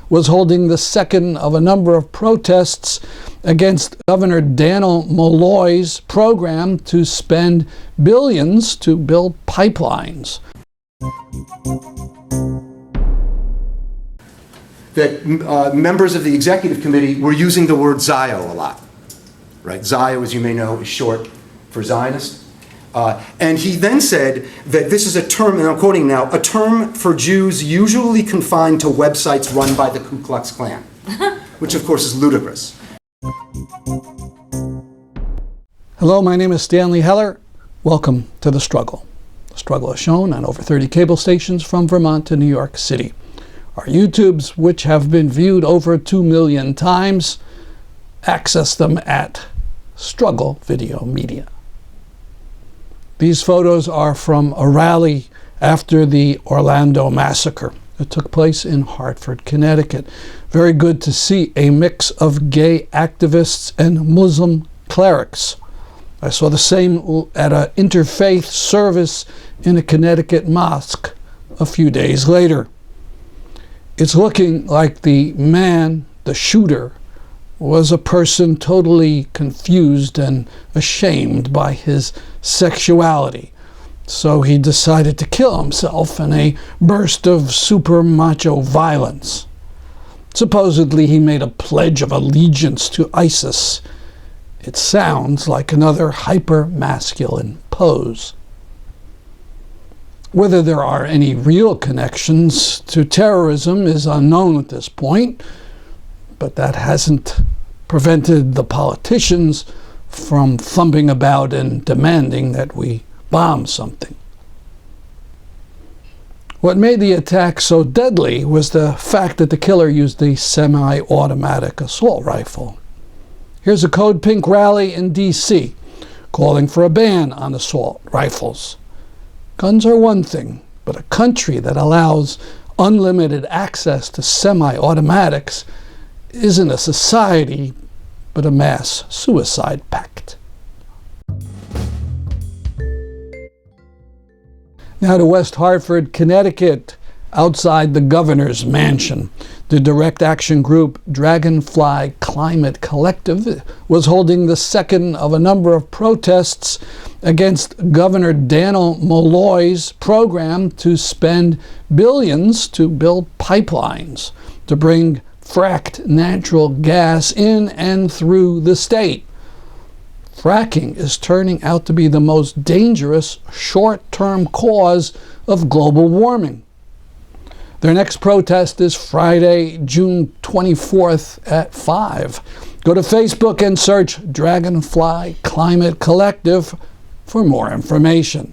was holding the second of a number of protests against Governor Daniel Malloy's program to spend billions to build pipelines. That members of the executive committee were using the word Zio a lot, right? Zio, as you may know, is short for Zionist. And he then said that this is a term, and I'm quoting now, a term for Jews usually confined to websites run by the Ku Klux Klan, which of course is ludicrous. Hello, my name is Stanley Heller. Welcome to The Struggle. The Struggle is shown on over 30 cable stations from Vermont to New York City. Our YouTubes, which have been viewed over 2 million times, access them at Struggle Video Media. These photos are from a rally after the Orlando Massacre. It took place in Hartford, Connecticut. Very good to see a mix of gay activists and Muslim clerics. I saw the same at an interfaith service in a Connecticut mosque a few days later. It's looking like the man, the shooter, was a person totally confused and ashamed by his sexuality. So he decided to kill himself in a burst of super macho violence. Supposedly he made a pledge of allegiance to ISIS. It sounds like another hyper-masculine pose. Whether there are any real connections to terrorism is unknown at this point, but that hasn't prevented the politicians from thumping about and demanding that we bomb something. What made the attack so deadly was the fact that the killer used a semi-automatic assault rifle. Here's a Code Pink rally in D.C. calling for a ban on assault rifles. Guns are one thing, but a country that allows unlimited access to semi-automatics isn't a society, but a mass suicide pact. Now to West Hartford, Connecticut, outside the governor's mansion. The direct action group Dragonfly Climate Collective was holding the second of a number of protests against Governor Daniel Malloy's program to spend billions to build pipelines to bring fracked natural gas in and through the state. Fracking is turning out to be the most dangerous short-term cause of global warming. Their next protest is Friday, June 24th at 5. Go to Facebook and search Dragonfly Climate Collective for more information.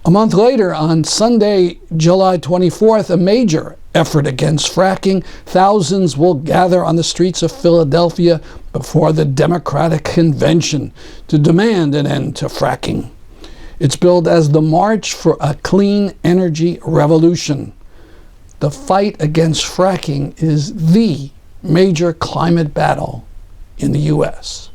A month later, on Sunday, July 24th, a major effort against fracking. Thousands will gather on the streets of Philadelphia before the Democratic Convention to demand an end to fracking. It's billed as the March for a Clean Energy Revolution. The fight against fracking is the major climate battle in the U.S.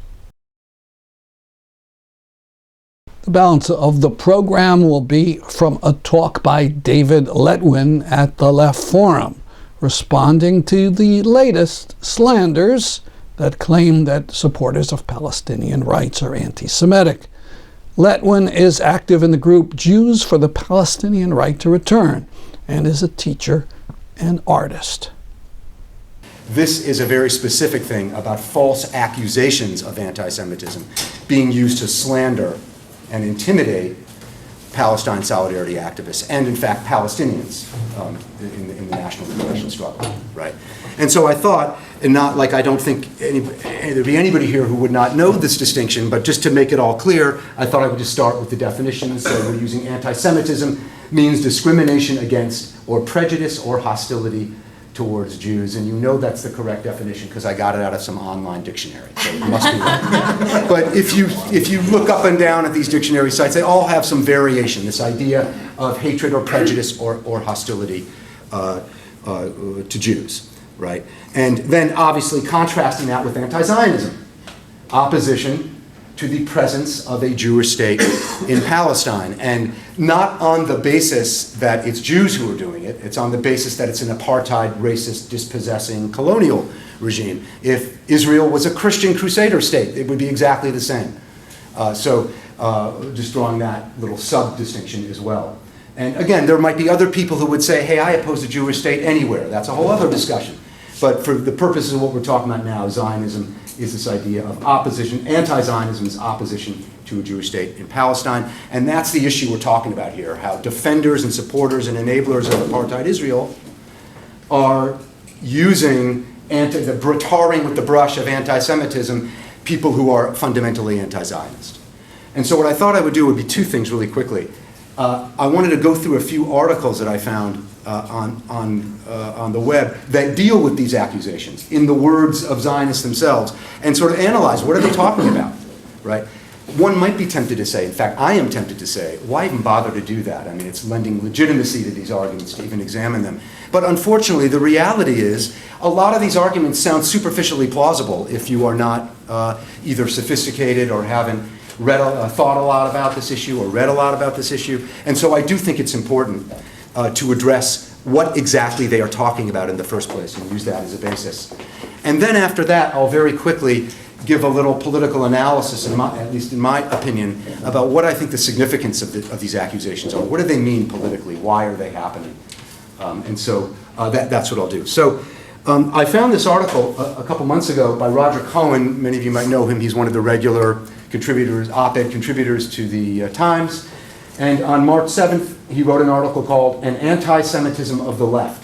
The balance of the program will be from a talk by David Letwin at the Left Forum, responding to the latest slanders that claim that supporters of Palestinian rights are anti-Semitic. Letwin is active in the group Jews for the Palestinian Right to Return and is a teacher and artist. This is a very specific thing about false accusations of anti-Semitism being used to slander and intimidate Palestine solidarity activists and, in fact, Palestinians in the national liberation struggle, right? And so I thought, and not like I don't think there'd be anybody here who would not know this distinction, but just to make it all clear, I thought I would just start with the definitions. So we're using anti-Semitism means discrimination against or prejudice or hostility towards Jews, and you know that's the correct definition because I got it out of some online dictionary, so it must be right. But if you look up and down at these dictionary sites, they all have some variation, this idea of hatred or prejudice or hostility to Jews, right? And then obviously contrasting that with anti-Zionism, opposition to the presence of a Jewish state in Palestine. And not on the basis that it's Jews who are doing it, it's on the basis that it's an apartheid, racist, dispossessing colonial regime. If Israel was a Christian crusader state, it would be exactly the same. Just drawing that little sub-distinction as well. And again, there might be other people who would say, hey, I oppose a Jewish state anywhere. That's a whole other discussion. But for the purposes of what we're talking about now, Zionism is this idea of opposition, anti-Zionism is opposition to a Jewish state in Palestine. And that's the issue we're talking about here, how defenders and supporters and enablers of apartheid Israel are using tarring with the brush of anti-Semitism people who are fundamentally anti-Zionist. And so what I thought I would do would be two things really quickly. I wanted to go through a few articles that I found on the web that deal with these accusations in the words of Zionists themselves and sort of analyze what are they talking about, right? One might be tempted to say, in fact, I am tempted to say, why even bother to do that? I mean, it's lending legitimacy to these arguments to even examine them. But unfortunately, the reality is a lot of these arguments sound superficially plausible if you are not either sophisticated or haven't thought a lot about this issue or read a lot about this issue. And so I do think it's important to address what exactly they are talking about in the first place and use that as a basis. And then after that, I'll very quickly give a little political analysis, at least in my opinion, about what I think the significance of these accusations are. What do they mean politically? Why are they happening? And so that's what I'll do. So I found this article a couple months ago by Roger Cohen. Many of you might know him. He's one of the regular contributors, op-ed contributors to the Times. And on March 7th, he wrote an article called An Anti-Semitism of the Left.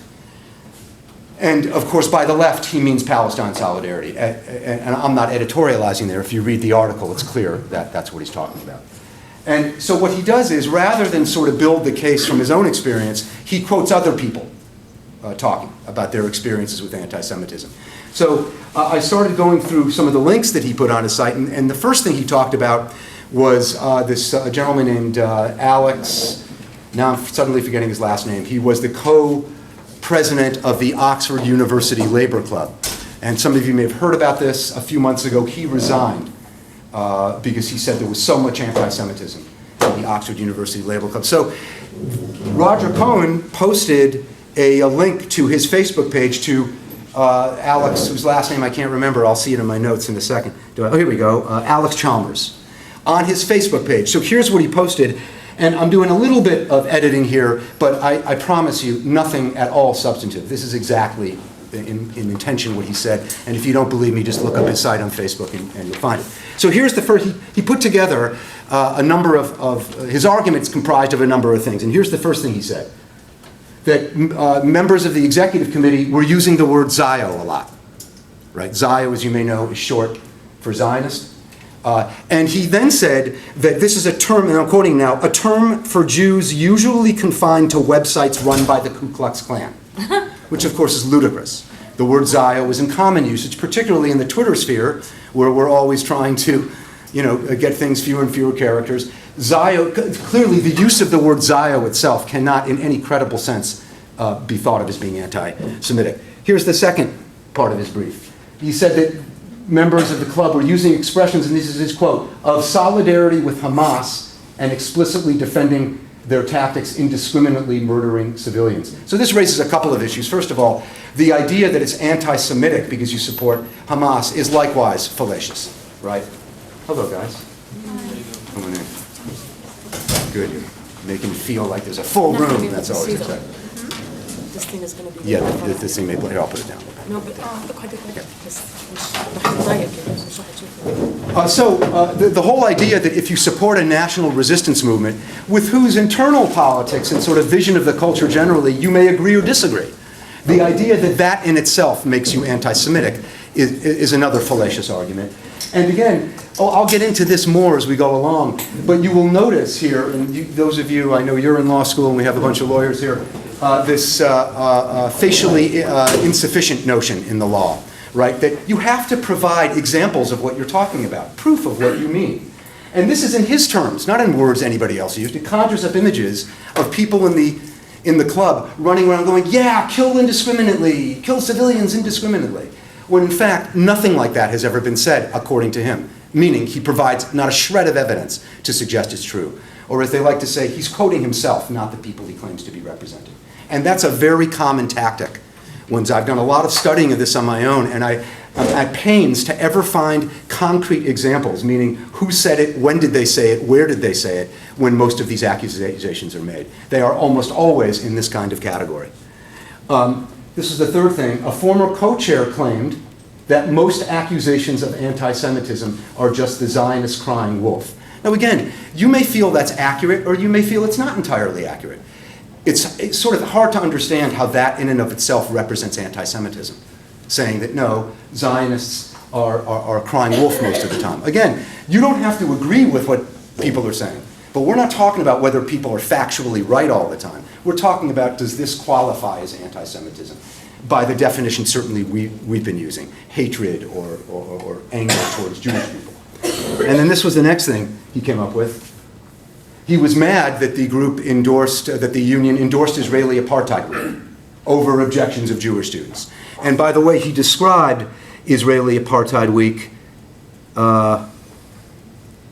And of course, by the left, he means Palestine solidarity. And I'm not editorializing there. If you read the article, it's clear that that's what he's talking about. And so what he does is, rather than sort of build the case from his own experience, he quotes other people talking about their experiences with anti-Semitism. So I started going through some of the links that he put on his site, and the first thing he talked about was this gentleman named Alex, now I'm suddenly forgetting his last name. He was the co-president of the Oxford University Labor Club. And some of you may have heard about this. A few months ago, he resigned because he said there was so much anti-Semitism in the Oxford University Labor Club. So Roger Cohen posted a link to his Facebook page to Alex, whose last name I can't remember. I'll see it in my notes in a second. Oh, here we go. Alex Chalmers on his Facebook page. So here's what he posted. And I'm doing a little bit of editing here, but I promise you nothing at all substantive. This is exactly in intention what he said. And if you don't believe me, just look up his site on Facebook and you'll find it. So here's the first. He put together a number of his arguments comprised of a number of things. And here's the first thing he said. That members of the executive committee were using the word Zio a lot. Right? Zio, as you may know, is short for Zionist. And he then said that this is a term, and I'm quoting now, a term for Jews usually confined to websites run by the Ku Klux Klan, which of course is ludicrous. The word Zio is in common usage, particularly in the Twitter sphere, where we're always trying to, get things fewer and fewer characters. Zio, clearly the use of the word Zio itself cannot in any credible sense be thought of as being anti-Semitic. Here's the second part of his brief. He said that members of the club were using expressions, and this is his quote, of solidarity with Hamas and explicitly defending their tactics indiscriminately murdering civilians. So this raises a couple of issues. First of all, the idea that it's anti-Semitic because you support Hamas is likewise fallacious, right? Hello, guys. Come on in. Good. You're making me feel like there's a full room. That's always exciting. This thing is going to be... Yeah, this thing may play. Here, I'll put it down. No, but the whole idea that if you support a national resistance movement with whose internal politics and sort of vision of the culture generally you may agree or disagree, the idea that that in itself makes you anti-Semitic is another fallacious argument. And again, I'll get into this more as we go along, but you will notice here, and those of you, I know you're in law school and we have a bunch of lawyers here, this facially insufficient notion in the law, right? That you have to provide examples of what you're talking about, proof of what you mean. And this is in his terms, not in words anybody else used. It conjures up images of people in the club running around going, yeah, kill indiscriminately, kill civilians indiscriminately. When in fact, nothing like that has ever been said, according to him. meaning he provides not a shred of evidence to suggest it's true. Or as they like to say, he's quoting himself, not the people he claims to be representing. And that's a very common tactic. I've done a lot of studying of this on my own, and I'm at pains to ever find concrete examples, meaning who said it, when did they say it, where did they say it, when most of these accusations are made. They are almost always in this kind of category. This is the third thing. A former co-chair claimed that most accusations of anti-Semitism are just the Zionist crying wolf. Now again, you may feel that's accurate, or you may feel it's not entirely accurate. It's sort of hard to understand how that in and of itself represents anti-Semitism, saying that no, Zionists are crying wolf most of the time. Again, you don't have to agree with what people are saying, but we're not talking about whether people are factually right all the time. We're talking about, does this qualify as anti-Semitism? By the definition certainly we've been using, hatred or anger towards Jewish people. And then this was the next thing he came up with. He was mad that the group that the union endorsed Israeli Apartheid Week over objections of Jewish students. And by the way, he described Israeli Apartheid Week.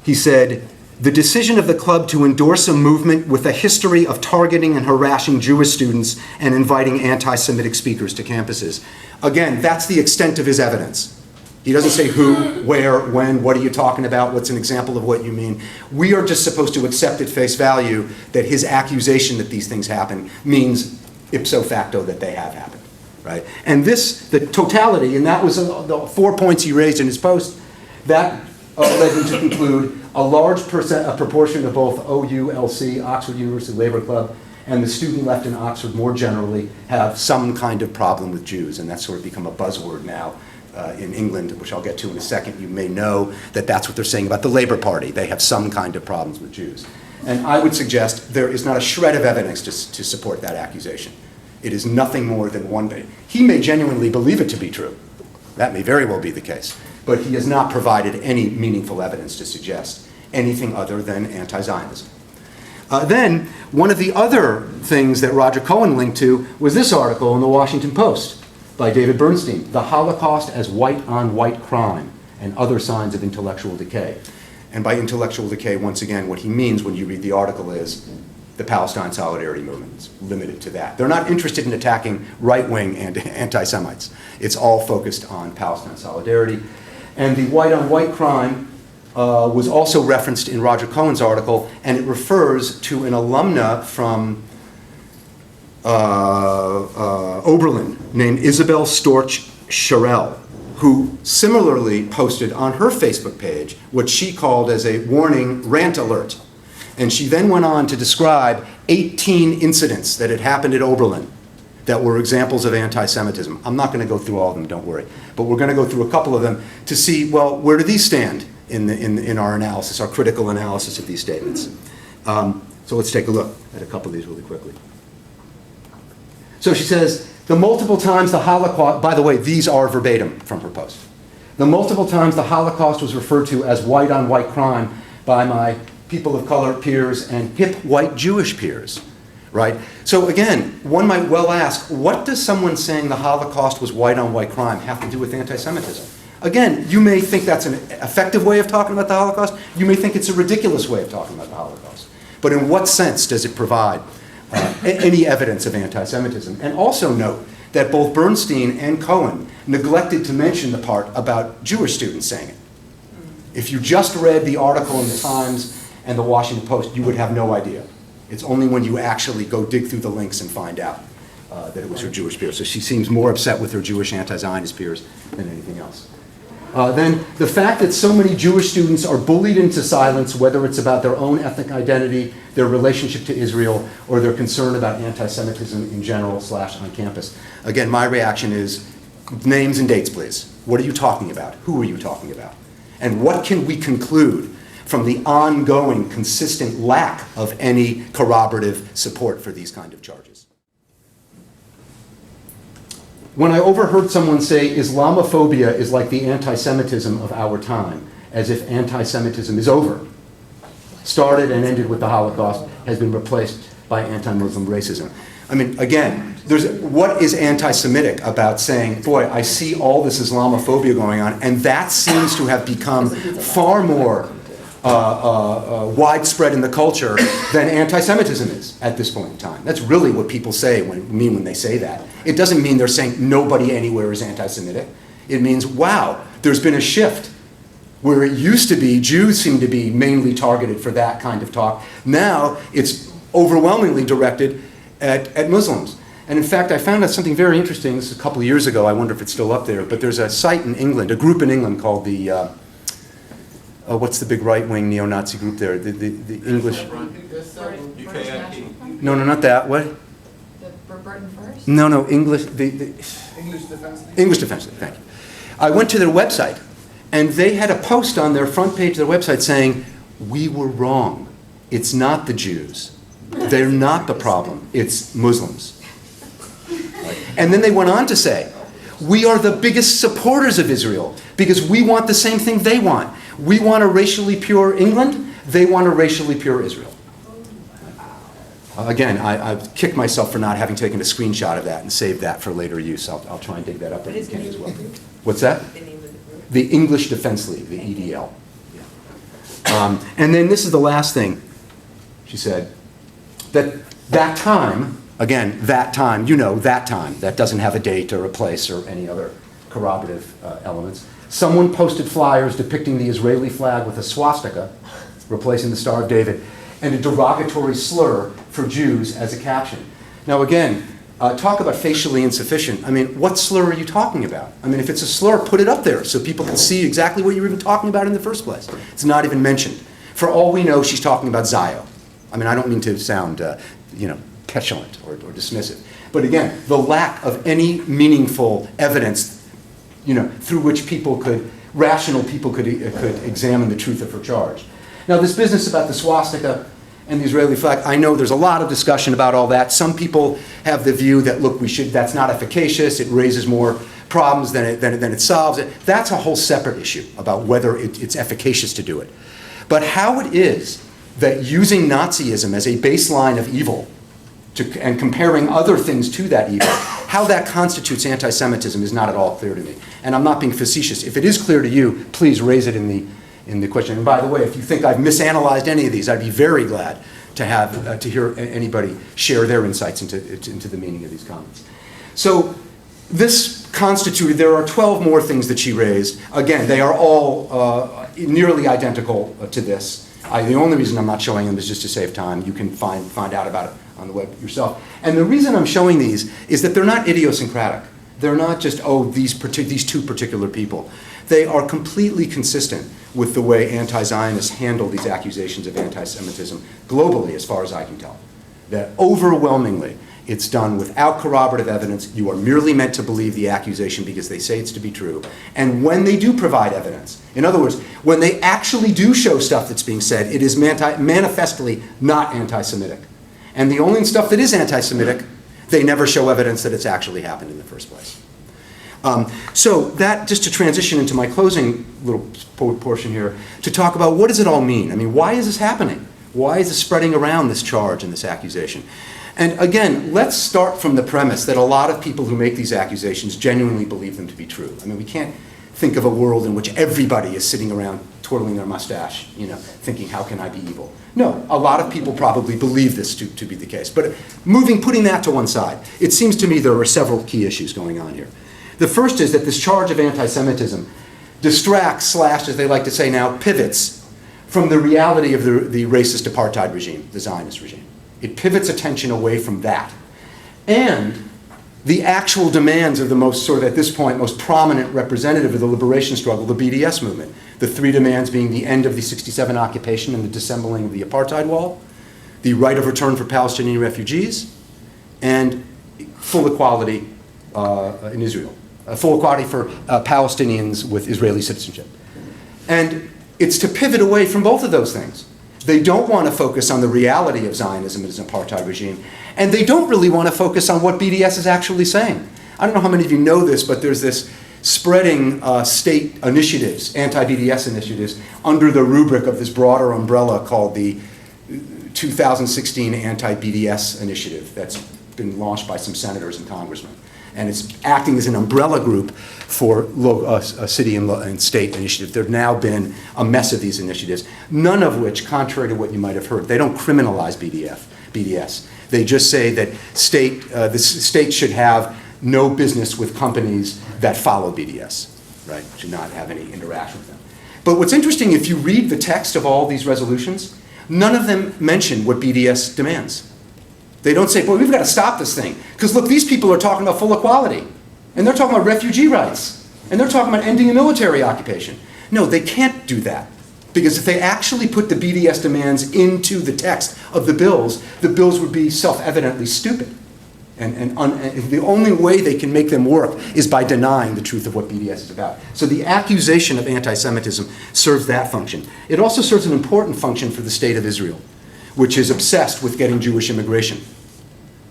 He said, the decision of the club to endorse a movement with a history of targeting and harassing Jewish students and inviting anti-Semitic speakers to campuses. Again, that's the extent of his evidence. He doesn't say who, where, when, what are you talking about, what's an example of what you mean. We are just supposed to accept at face value that his accusation that these things happen means ipso facto that they have happened, right? And the totality, and that was the 4 points he raised in his post, that led him to conclude a large proportion of both OULC, Oxford University Labor Club, and the student left in Oxford more generally have some kind of problem with Jews, and that's sort of become a buzzword now. In England, which I'll get to in a second, you may know that that's what they're saying about the Labour Party. They have some kind of problems with Jews. And I would suggest there is not a shred of evidence to support that accusation. It is nothing more than one day. He may genuinely believe it to be true. That may very well be the case. But he has not provided any meaningful evidence to suggest anything other than anti-Zionism. Then, one of the other things that Roger Cohen linked to was this article in the Washington Post by David Bernstein, The Holocaust as White-on-White Crime and Other Signs of Intellectual Decay. And by intellectual decay, once again, what he means when you read the article is the Palestine Solidarity Movement. It's limited to that. They're not interested in attacking right-wing and anti-Semites. It's all focused on Palestine solidarity. And the white-on-white crime was also referenced in Roger Cohen's article, and it refers to an alumna from Oberlin named Isabel Storch Sherrill, who similarly posted on her Facebook page what she called as a warning rant alert. And she then went on to describe 18 incidents that had happened at Oberlin that were examples of anti-Semitism. I'm not going to go through all of them, don't worry. But we're going to go through a couple of them to see, well, where do these stand in our analysis, our critical analysis of these statements. So let's take a look at a couple of these really quickly. So she says, the multiple times the Holocaust, by the way, these are verbatim from her post. The multiple times the Holocaust was referred to as white-on-white crime by my people of color peers and hip white Jewish peers, right? So again, one might well ask, what does someone saying the Holocaust was white-on-white crime have to do with anti-Semitism? Again, you may think that's an effective way of talking about the Holocaust. You may think it's a ridiculous way of talking about the Holocaust. But in what sense does it provide any evidence of anti-Semitism? And also note that both Bernstein and Cohen neglected to mention the part about Jewish students saying it. If you just read the article in the Times and the Washington Post, you would have no idea. It's only when you actually go dig through the links and find out that it was her Jewish peers. So she seems more upset with her Jewish anti-Zionist peers than anything else. Then the fact that so many Jewish students are bullied into silence, whether it's about their own ethnic identity, their relationship to Israel, or their concern about anti-Semitism in general / on campus. Again, my reaction is names and dates, please. What are you talking about? Who are you talking about? And what can we conclude from the ongoing, consistent lack of any corroborative support for these kind of charges? When I overheard someone say Islamophobia is like the anti-Semitism of our time, as if anti-Semitism is over, started and ended with the Holocaust, has been replaced by anti-Muslim racism. I mean, again, what is anti-Semitic about saying, boy, I see all this Islamophobia going on, and that seems to have become far more widespread in the culture than anti-Semitism is at this point in time. That's really what people say when they say that. It doesn't mean they're saying nobody anywhere is anti-Semitic. It means, wow, there's been a shift. Where it used to be, Jews seem to be mainly targeted for that kind of talk. Now it's overwhelmingly directed at Muslims. And in fact, I found out something very interesting. This is a couple of years ago. I wonder if it's still up there. But there's a site in England, a group in England called the, what's the big right-wing neo-Nazi group there? The English... No, not that. What? The Burton First? No, English... English Defense League. English Defense League, thank you. I went to their website. And they had a post on their front page of their website saying, we were wrong. It's not the Jews. They're not the problem. It's Muslims. And then they went on to say, we are the biggest supporters of Israel because we want the same thing they want. We want a racially pure England. They want a racially pure Israel. Again, I've kicked myself for not having taken a screenshot of that and saved that for later use. I'll try and dig that up if I can as well. What's that? The English Defense League, the EDL. And then this is the last thing she said, that time, again, that time, that doesn't have a date or a place or any other corroborative elements. Someone posted flyers depicting the Israeli flag with a swastika, replacing the Star of David, and a derogatory slur for Jews as a caption. Now again, talk about facially insufficient. I mean, what slur are you talking about? I mean, if it's a slur, put it up there so people can see exactly what you're even talking about in the first place. It's not even mentioned. For all we know, she's talking about Zio. I mean, I don't mean to sound, petulant or dismissive. But again, the lack of any meaningful evidence, through which rational people could examine the truth of her charge. Now, this business about the swastika and the Israeli flag, I know there's a lot of discussion about all that. Some people have the view that, look, that's not efficacious, it raises more problems than it solves. That's a whole separate issue about whether it's efficacious to do it. But how it is that using Nazism as a baseline of evil and comparing other things to that evil, how that constitutes anti-Semitism is not at all clear to me. And I'm not being facetious. If it is clear to you, please raise it in the question. And by the way, if you think I've misanalyzed any of these, I'd be very glad to have to hear anybody share their insights into the meaning of these comments. So this constituted, there are 12 more things that she raised. Again, they are all nearly identical to this. The only reason I'm not showing them is just to save time. You can find out about it on the web yourself. And the reason I'm showing these is that they're not idiosyncratic. They're not just, these two particular people. They are completely consistent with the way anti-Zionists handle these accusations of anti-Semitism globally, as far as I can tell. That overwhelmingly, it's done without corroborative evidence. You are merely meant to believe the accusation because they say it's to be true. And when they do provide evidence, in other words, when they actually do show stuff that's being said, it is manifestly not anti-Semitic. And the only stuff that is anti-Semitic, they never show evidence that it's actually happened in the first place. So that, just to transition into my closing little portion here, to talk about what does it all mean? I mean, why is this happening? Why is it spreading around, this charge and this accusation? And again, let's start from the premise that a lot of people who make these accusations genuinely believe them to be true. I mean, we can't think of a world in which everybody is sitting around twirling their mustache, thinking, how can I be evil? No, a lot of people probably believe this to be the case. But putting that to one side, it seems to me there are several key issues going on here. The first is that this charge of anti-Semitism distracts, as they like to say now, pivots from the reality of the racist apartheid regime, the Zionist regime. It pivots attention away from that. And the actual demands of the at this point, most prominent representative of the liberation struggle, the BDS movement. The three demands being the end of the '67 occupation and the disassembling of the apartheid wall, the right of return for Palestinian refugees, and full equality in Israel. Full equality for Palestinians with Israeli citizenship. And it's to pivot away from both of those things. They don't want to focus on the reality of Zionism as an apartheid regime, and they don't really want to focus on what BDS is actually saying. I don't know how many of you know this, but there's this spreading state initiatives, anti-BDS initiatives, under the rubric of this broader umbrella called the 2016 Anti-BDS Initiative. That's been launched by some senators and congressmen. And it's acting as an umbrella group for city and state initiatives. There have now been a mess of these initiatives, none of which, contrary to what you might have heard, they don't criminalize BDS. They just say that the state should have no business with companies that follow BDS, right? Should not have any interaction with them. But what's interesting, if you read the text of all these resolutions, none of them mention what BDS demands. They don't say, boy, we've got to stop this thing. Because look, these people are talking about full equality. And they're talking about refugee rights. And they're talking about ending a military occupation. No, they can't do that. Because if they actually put the BDS demands into the text of the bills would be self-evidently stupid. And the only way they can make them work is by denying the truth of what BDS is about. So the accusation of anti-Semitism serves that function. It also serves an important function for the state of Israel, which is obsessed with getting Jewish immigration.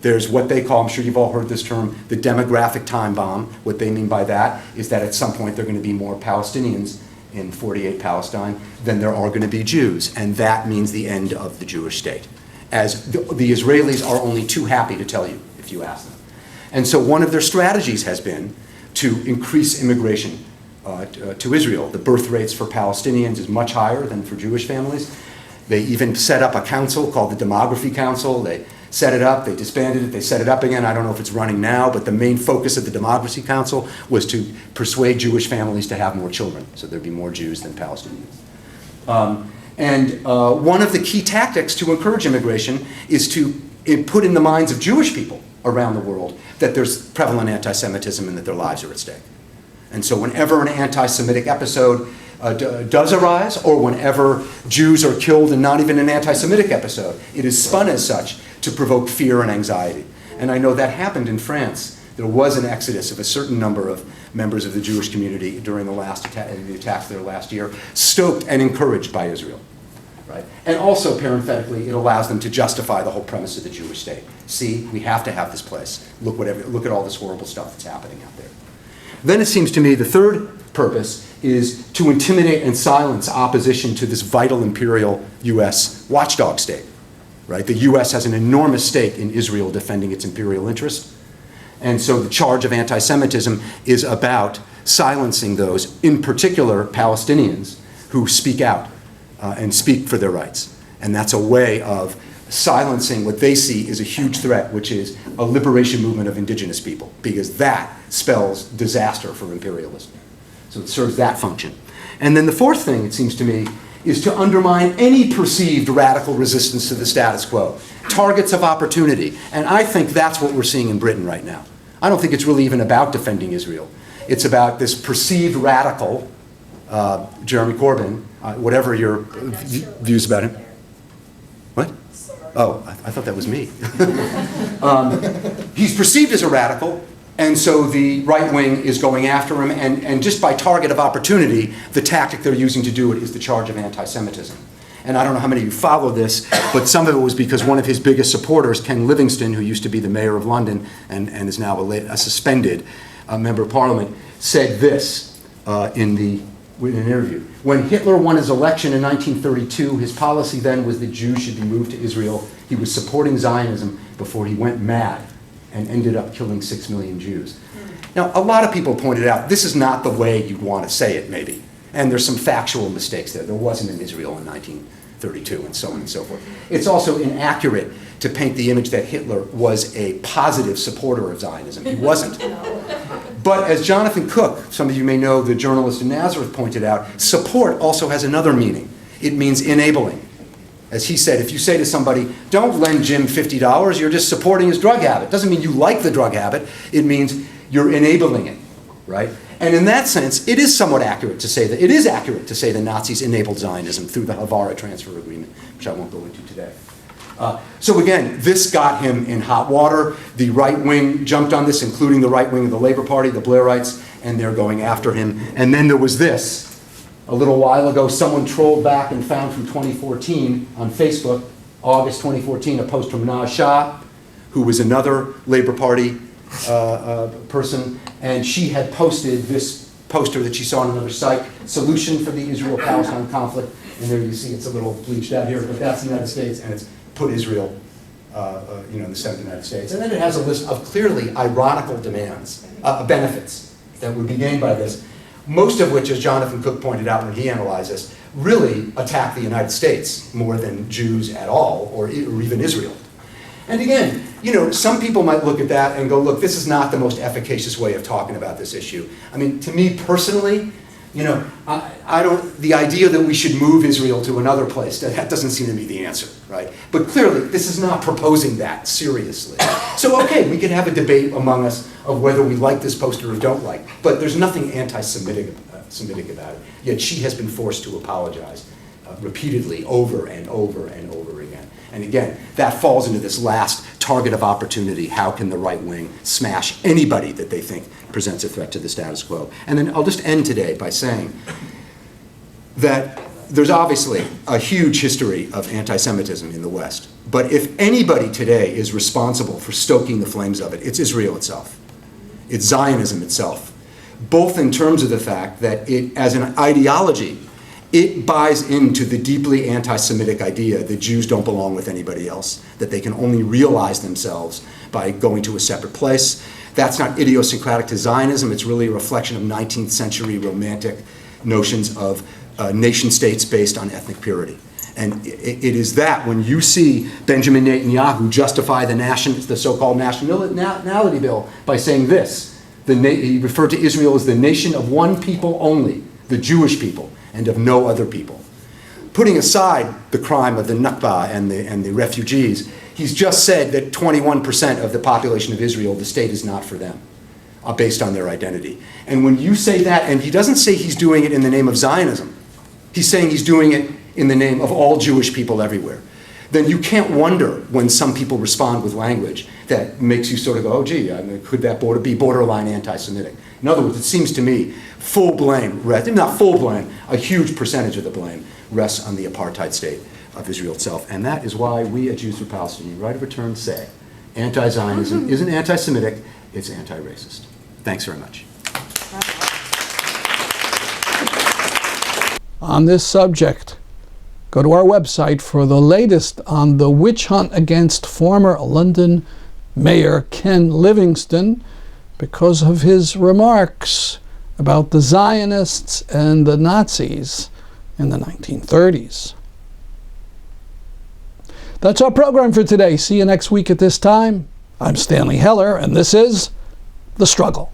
There's what they call, I'm sure you've all heard this term, the demographic time bomb. What they mean by that is that at some point there are going to be more Palestinians in 48 Palestine than there are going to be Jews, and that means the end of the Jewish state, as the Israelis are only too happy to tell you if you ask them. And so one of their strategies has been to increase immigration to Israel. The birth rates for Palestinians is much higher than for Jewish families. They even set up a council called the Demography Council. They set it up, they disbanded it, they set it up again. I don't know if it's running now, but the main focus of the Demography Council was to persuade Jewish families to have more children, so there'd be more Jews than Palestinians. One of the key tactics to encourage immigration is to put in the minds of Jewish people around the world that there's prevalent anti-Semitism and that their lives are at stake. And so whenever an anti-Semitic episode does arise, or whenever Jews are killed in not even an anti-Semitic episode, it is spun as such to provoke fear and anxiety. And I know that happened in France. There was an exodus of a certain number of members of the Jewish community during the attacks there last year, stoked and encouraged by Israel. Right? And also, parenthetically, it allows them to justify the whole premise of the Jewish state. See, we have to have this place. Look at all this horrible stuff that's happening out there. Then it seems to me the third purpose is to intimidate and silence opposition to this vital imperial U.S. watchdog state. Right? The U.S. has an enormous stake in Israel defending its imperial interest. And so the charge of anti-Semitism is about silencing those, in particular Palestinians, who speak out and speak for their rights. And that's a way of silencing what they see is a huge threat, which is a liberation movement of indigenous people, because that spells disaster for imperialism. So it serves that function. And then the fourth thing, it seems to me, is to undermine any perceived radical resistance to the status quo, targets of opportunity. And I think that's what we're seeing in Britain right now. I don't think it's really even about defending Israel. It's about this perceived radical, Jeremy Corbyn, whatever your views about him. What? Oh, I thought that was me. He's perceived as a radical, and so the right wing is going after him, and just by target of opportunity, the tactic they're using to do it is the charge of anti-Semitism. And I don't know how many of you follow this, but some of it was because one of his biggest supporters, Ken Livingstone, who used to be the mayor of London and is now a suspended member of parliament, said this in an interview. When Hitler won his election in 1932, his policy then was that Jews should be moved to Israel. He was supporting Zionism before he went mad and ended up killing 6 million Jews. Now, a lot of people pointed out this is not the way you'd want to say it, maybe. And there's some factual mistakes there. There wasn't an Israel in 1932 and so on and so forth. It's also inaccurate to paint the image that Hitler was a positive supporter of Zionism. He wasn't. But as Jonathan Cook, some of you may know, the journalist in Nazareth, pointed out, support also has another meaning. It means enabling. As he said, if you say to somebody, don't lend Jim $50, you're just supporting his drug habit. Doesn't mean you like the drug habit. It means you're enabling it, right? And in that sense, it is somewhat accurate to say that, it is accurate to say the Nazis enabled Zionism through the Havara transfer agreement, which I won't go into today. So again, this got him in hot water. The right wing jumped on this, including the right wing of the Labour Party, the Blairites, and they're going after him. And then there was this. A little while ago, someone trolled back and found from 2014 on Facebook, August 2014, a post from Naz Shah, who was another Labour Party person, and she had posted this poster that she saw on another site, Solution for the Israel-Palestine Conflict, and there you see it's a little bleached out here, but that's the United States, and it's put Israel in the Senate of the United States. And then it has a list of clearly ironical demands, benefits that would be gained by this, most of which, as Jonathan Cook pointed out when he analyzed this, really attack the United States more than Jews at all, or even Israel. And again, some people might look at that and go, look, this is not the most efficacious way of talking about this issue. I mean, to me personally, I don't, the idea that we should move Israel to another place, that doesn't seem to be the answer, right? But clearly, this is not proposing that seriously. So, okay, we can have a debate among us of whether we like this poster or don't like, but there's nothing anti-Semitic about it. Yet she has been forced to apologize repeatedly over and over and over again. And again, that falls into this last target of opportunity. How can the right wing smash anybody that they think presents a threat to the status quo? And then I'll just end today by saying that there's obviously a huge history of anti-Semitism in the West. But if anybody today is responsible for stoking the flames of it, it's Israel itself. It's Zionism itself. Both in terms of the fact that it, as an ideology, it buys into the deeply anti-Semitic idea that Jews don't belong with anybody else, that they can only realize themselves by going to a separate place. That's not idiosyncratic to Zionism. It's really a reflection of 19th century romantic notions of nation states based on ethnic purity. And it is that when you see Benjamin Netanyahu justify the so-called nationality bill by saying this, he referred to Israel as the nation of one people only, the Jewish people, and of no other people. Putting aside the crime of the Nakba and the refugees, he's just said that 21% of the population of Israel, the state is not for them, based on their identity. And when you say that, and he doesn't say he's doing it in the name of Zionism, he's saying he's doing it in the name of all Jewish people everywhere, then you can't wonder when some people respond with language that makes you sort of go, oh gee, could that be borderline anti-Semitic? In other words, it seems to me full blame, not full blame, a huge percentage of the blame rests on the apartheid state of Israel itself. And that is why we at Jews for Palestine, right of return, say anti-Zionism isn't anti-Semitic, it's anti-racist. Thanks very much. On this subject, go to our website for the latest on the witch hunt against former London Mayor Ken Livingstone because of his remarks about the Zionists and the Nazis in the 1930s. That's our program for today. See you next week at this time. I'm Stanley Heller, and this is The Struggle.